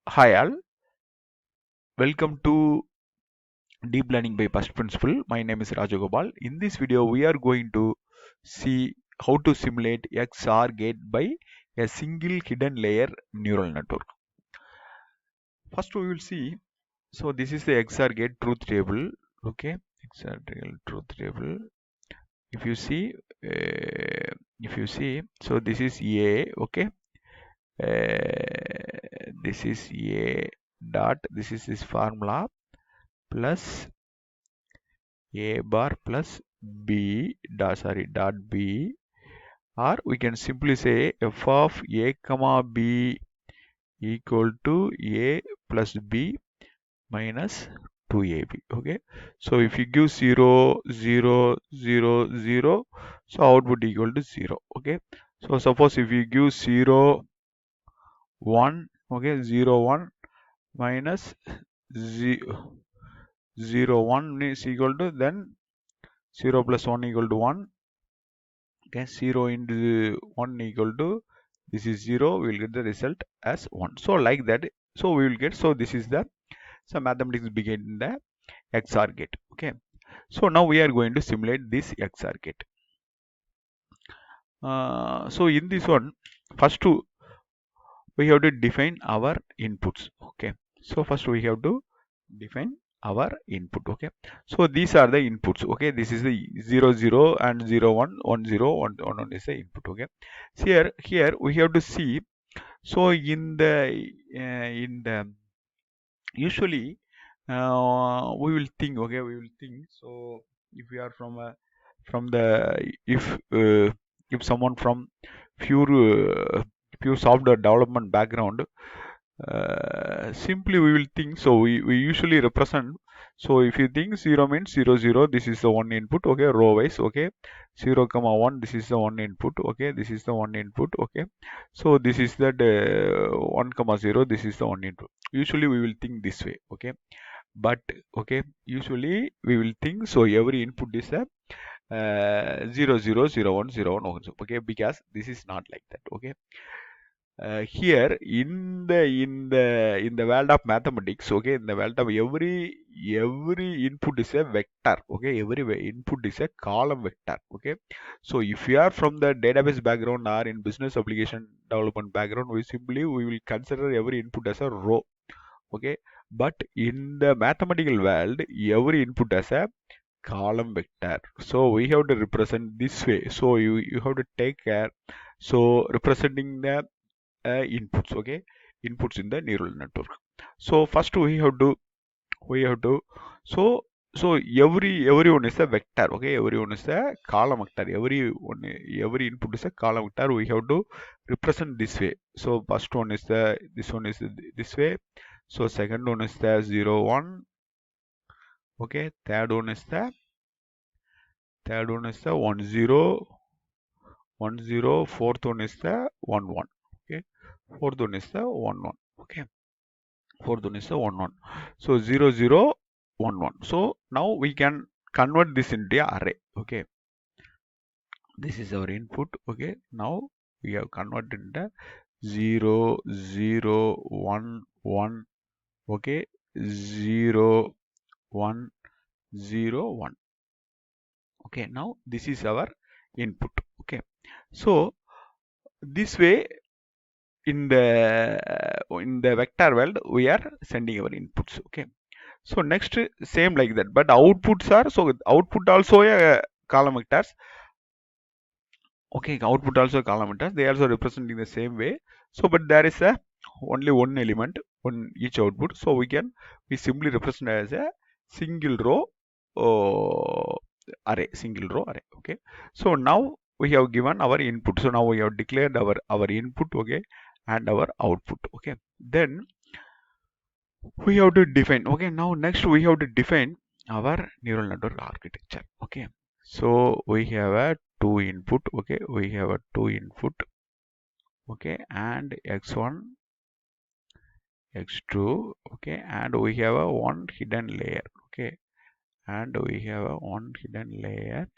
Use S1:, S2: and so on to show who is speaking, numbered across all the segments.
S1: Hi all, welcome to Deep Learning by First Principle. My name is Rajagopal. In this video, we are going to see how to simulate XOR gate by a single hidden layer neural network. First, we will see. So this is the XOR gate truth table. Okay, XOR truth table. If you see, so this is A. Okay, this is A dot. This is this formula plus a bar plus b dot b, or we can simply say f of a comma b equal to a plus b minus 2ab. Okay, so if you give 0 0 0 0, so output equal to 0. Okay, so suppose if you give 0 1, okay, 0 1 minus 0 0 1 is equal to, then 0 plus 1 equal to 1. Okay, 0 into 1 equal to, this is 0, we will get the result as 1. So like that, so we will get, so this is the, so mathematics begin in the XOR gate. Okay, so now we are going to simulate this XOR gate. So in this one, first we have to define our inputs. Okay, so first we have to define our input. Okay, so these are the inputs. Okay, this is the 0 0 and 0 1 1 0 1 1 is the input. Okay, so here we have to see. So in the usually we will think. Okay, we will think. So if we are from the if someone from pure pure software development background, simply we will think. So we usually represent. So if you think 0 means 0 0, this is the one input. Okay, row wise. Okay, 0 comma 1, this is the one input. Okay, this is the one input. Okay, so this is that 1 comma 0, this is the one input. Usually we will think this way. Okay, but okay, usually we will think, so every input is a 0 0 0 1 0 1. Okay, because this is not like that. Okay, here in the world of mathematics, okay, in the world of every input is a vector. Okay, every input is a column vector. Okay, so if you are from the database background or in business application development background, we will consider every input as a row. Okay, but in the mathematical world, every input has a column vector. So we have to represent this way. So you have to take care. So representing the inputs. Okay, inputs in the neural network. So first we have to so so everyone is a vector. Okay, everyone is a column vector. Every input is a column vector. We have to represent this way. So first one is the, this one is this way. So second one is the 0 1. Okay, third one is the 1 0 1 0. Fourth one is the 1 1. Okay, fourth one is the 1 1. Okay, fourth one is the 1 1. So 0 0 1 1. So now we can convert this into an array. Okay, this is our input. Okay, now we have converted into 0 0 1 1. Okay, 0 1 0 1. Okay, now this is our input. Okay, so this way in the vector world we are sending our inputs. Okay, so next same like that, but outputs are, so output also a column vectors. Okay, output also column vectors, they also representing the same way. So but there is a only one element on each output, so we simply represent as a single row array, single row array. Okay, so now we have given our input. So now we have declared our input. Okay, and our output. Okay, then we have to define. Okay, now next we have to define our neural network architecture. Okay, so we have a two input. Okay, we have a two input. Okay, and x1 x2. Okay, and we have a one hidden layer. Okay, and we have a one hidden layer.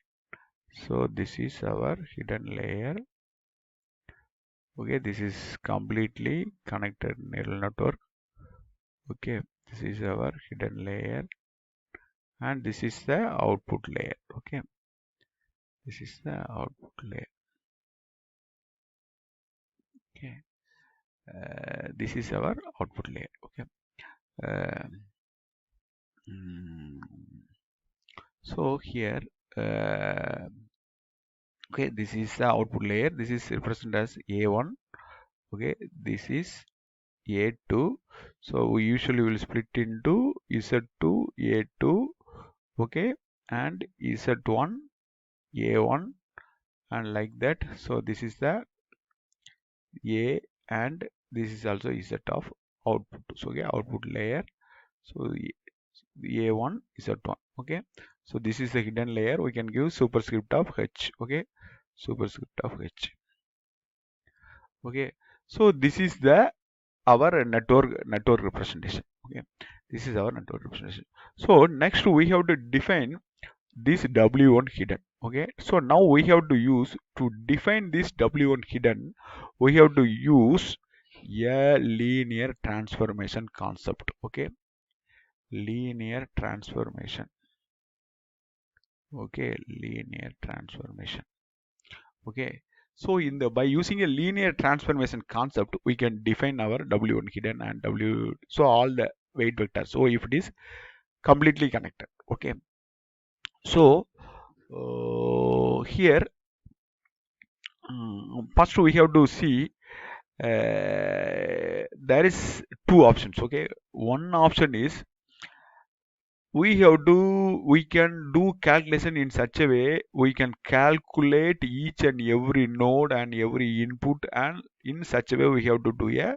S1: So this is our hidden layer. Okay, this is completely connected neural network. Okay, this is our hidden layer, and this is the output layer. Okay, this is the output layer. Okay, this is our output layer. Okay, uh, mm, so here, uh, okay, this is the output layer. This is represented as A1. Okay, this is A2. So we usually will split into Z2, A2, okay, and Z1, A1, and like that. So this is the A, and this is also Z of output. So okay, output layer. So A1, Z1. Okay. So this is the hidden layer. We can give superscript of H. Okay, superscript of H. Okay. So this is the our network representation. Okay, this is our network representation. So next we have to define this W1 hidden. Okay, so now we have to use to define this W1 hidden, we have to use a linear transformation concept. Okay, linear transformation. Okay, linear transformation. Okay, so in the by using a linear transformation concept, we can define our W1 hidden and W, so all the weight vectors. So if it is completely connected. Okay, so here first we have to see there is two options. Okay, one option is we can do calculation in such a way we can calculate each and every node and every input, and in such a way we have to do a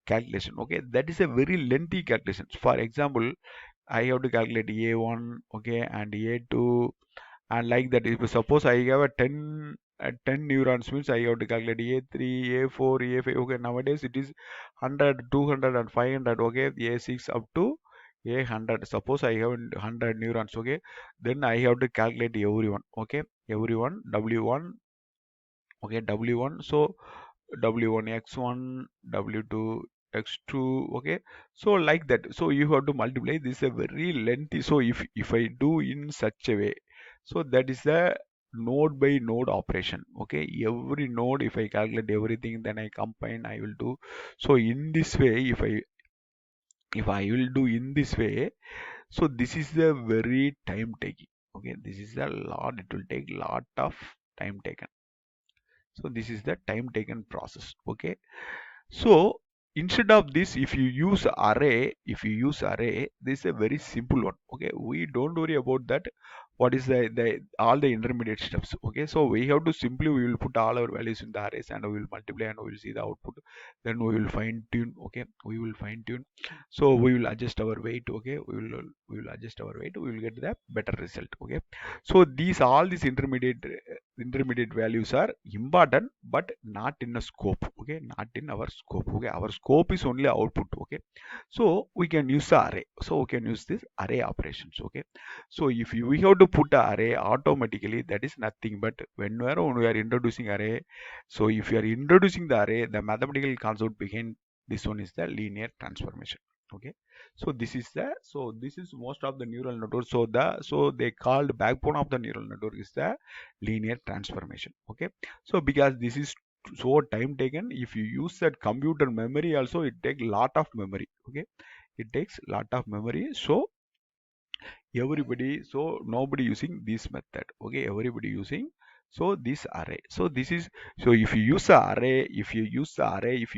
S1: calculation. Okay, that is a very lengthy calculation. For example, I have to calculate a1, okay, and a2, and like that. If suppose I have a 10 neurons, means I have to calculate a3, a4, a5. Okay, nowadays it is 100, 200 and 500. Okay, a6 up to a100. Suppose I have 100 neurons. Okay, then I have to calculate everyone. Okay, everyone, w1. Okay, w1. So w1 x1, w2 x2. Okay, so like that. So you have to multiply. This is a very lengthy. So if I do in such a way, so that is the node by node operation. Okay, every node, if I calculate everything, then I combine, I will do. So in this way, if I will do in this way, so this is the very time taking. Okay, this is a lot, it will take lot of time taken. So this is the time taken process. Okay, so instead of this, if you use array, this is a very simple one. Okay, we don't worry about that. What is the all the intermediate steps? Okay, so we have to simply, we will put all our values in the arrays and we will multiply and we will see the output. Then we will fine tune. Okay, we will fine tune. So we will adjust our weight. Okay, we will adjust our weight. We will get the better result. Okay, so these all these intermediate values are important, but not in a scope. Okay, not in our scope. Okay, our scope is only output. Okay, so we can use the array. So we can use this array operations. Okay, so if we have to put the array automatically, that is nothing but whenever we are introducing array. So if you are introducing the array, the mathematical concept behind this one is the linear transformation. Okay, so this is most of the neural network. So they called backbone of the neural network is the linear transformation. Okay, so because this is so time taken, if you use that computer memory also, it takes lot of memory. Okay, it takes lot of memory. So nobody using this method. Okay, everybody using so this array. So this is, so if you use the array, if you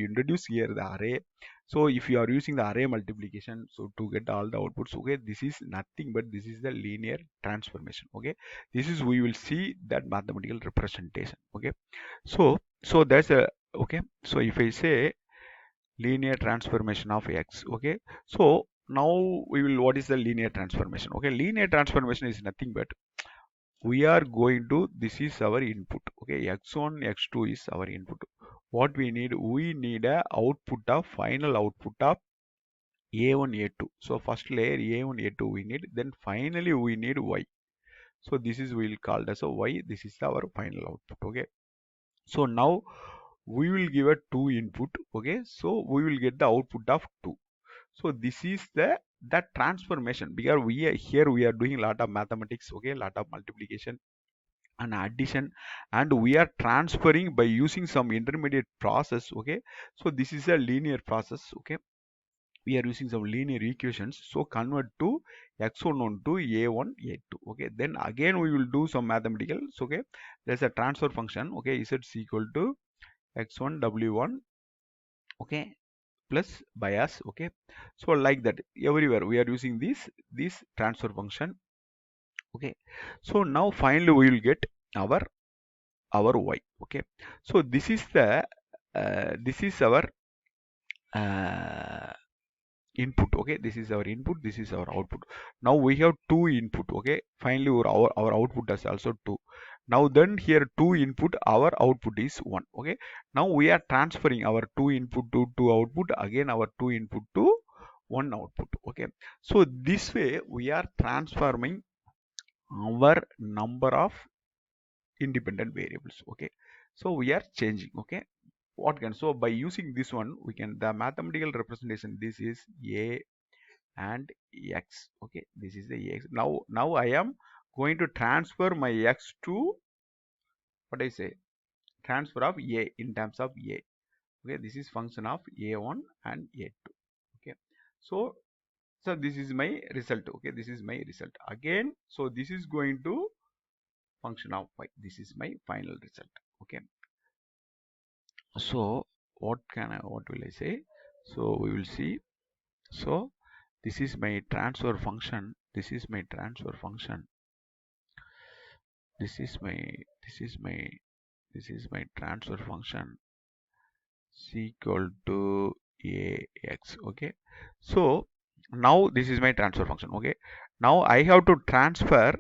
S1: introduce here the array, so if you are using the array multiplication, so to get all the outputs. Okay, this is nothing but this is the linear transformation. Okay, this is, we will see that mathematical representation. Okay, so that's a, okay, so if I say linear transformation of x. Okay, so now we will, what is the linear transformation? Okay, linear transformation is nothing but we are going to, this is our input. Okay, x1 x2 is our input. What we need a output of, final output of a1 a2. So first layer a1 a2 we need, then finally we need y. So this is, we will call as a y. This is our final output. Okay, so now we will give a 2 input. Okay, so we will get the output of 2. So this is the transformation, because we are doing a lot of mathematics, okay, a lot of multiplication and addition, and we are transferring by using some intermediate process, okay. So this is a linear process, okay. We are using some linear equations, so convert to x1 to a1 a2, okay. Then again we will do some mathematicals, okay. There's a transfer function, okay, z is equal to x1 w1, okay, plus bias, okay. So like that everywhere we are using this transfer function, okay. So now finally we will get our y, okay. So this is the this is our uh, input, okay. This is our input, this is our output. Now we have two input, okay. Finally our output is also 2. Now then here 2 input, our output is 1, okay. Now we are transferring our 2 input to 2 output, again our 2 input to 1 output, okay. So this way we are transforming our number of independent variables, okay. So we are changing, okay. What can, so by using this one we can, the mathematical representation, this is a and x, okay. This is the x. Now I am going to transfer my x to, what I say, transfer of a in terms of a, okay. This is function of a1 and a2, okay. So this is my result, okay. This is my result again. So this is going to function of y. This is my final result, okay. So what will I say? So we will see. So this is my transfer function, this is my transfer function, this is my this is my this is my transfer function, is equal to ax, okay. So now this is my transfer function, okay. Now I have to transfer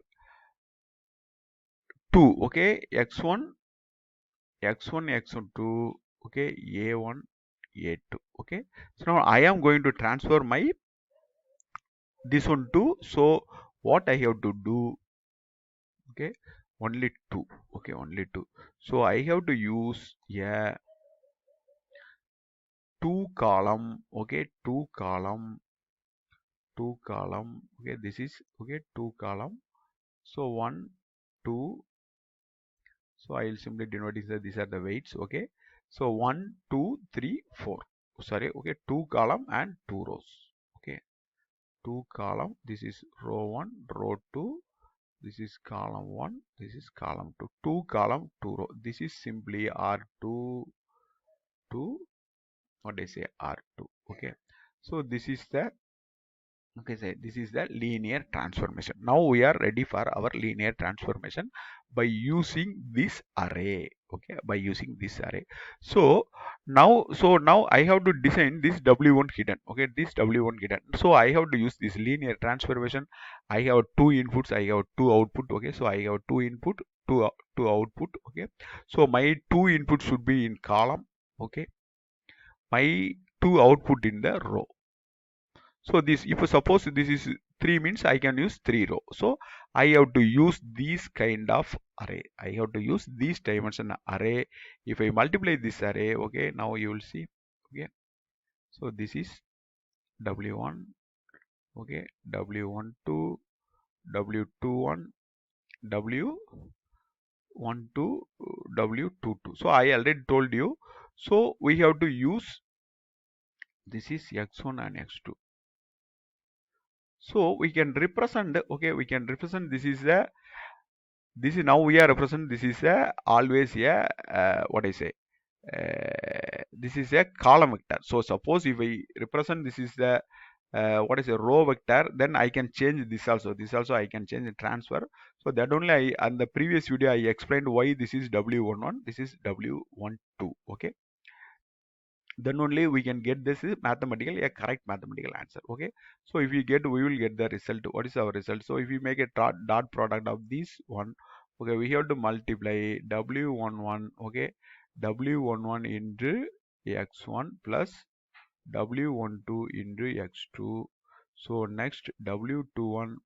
S1: 2, okay, x1 x1 2, okay, a1 a2, okay. So now I am going to transfer my this one too. So what I have to do, okay, only 2, okay, only 2. So I have to use a 2 column, okay, 2 column, okay. This is, okay, 2 column. So 1 2, so I will simply denote this, these are the weights, okay. So 1 2 3 4, sorry, okay, 2 column and 2 rows, okay. 2 column, this is row 1, row 2, this is column 1, this is column 2, 2 column 2 row. This is simply r2 to, what I say, r2, okay. So this is the, okay, say this is the linear transformation. Now we are ready for our linear transformation by using this array, okay, by using this array. So now I have to design this w1 hidden, okay, this w1 hidden. So I have to use this linear transformation. I have 2 inputs, I have 2 output, okay. So I have 2 input, 2 output, okay. So my 2 inputs should be in column, okay, my 2 output in the row. So this, if suppose this is 3 means I can use 3 row. So I have to use these kind of array. I have to use these dimension array. If I multiply this array, okay, now you will see, okay. So this is w1, okay, w12, w21, w12, w22. So I already told you. So we have to use, this is x1 and x2. So we can represent, okay, we can represent, this is the, this is, now we are represent, this is a always a what I say, this is a column vector. So suppose if I represent, this is the what is a row vector, then I can change this also. This also I can change the transfer. So that only I, on the previous video I explained why this is w11, this is w12, okay. Then only we can get this is mathematical, a correct mathematical answer, okay. So if we get, we will get the result. What is our result? So if we make a dot product of this one, okay, we have to multiply w11, okay, w11 into x1 plus w12 into x2. So next w21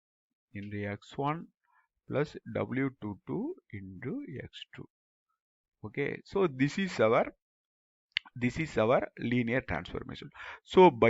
S1: into x1 plus w22 into x2, okay. So this is our linear transformation. So by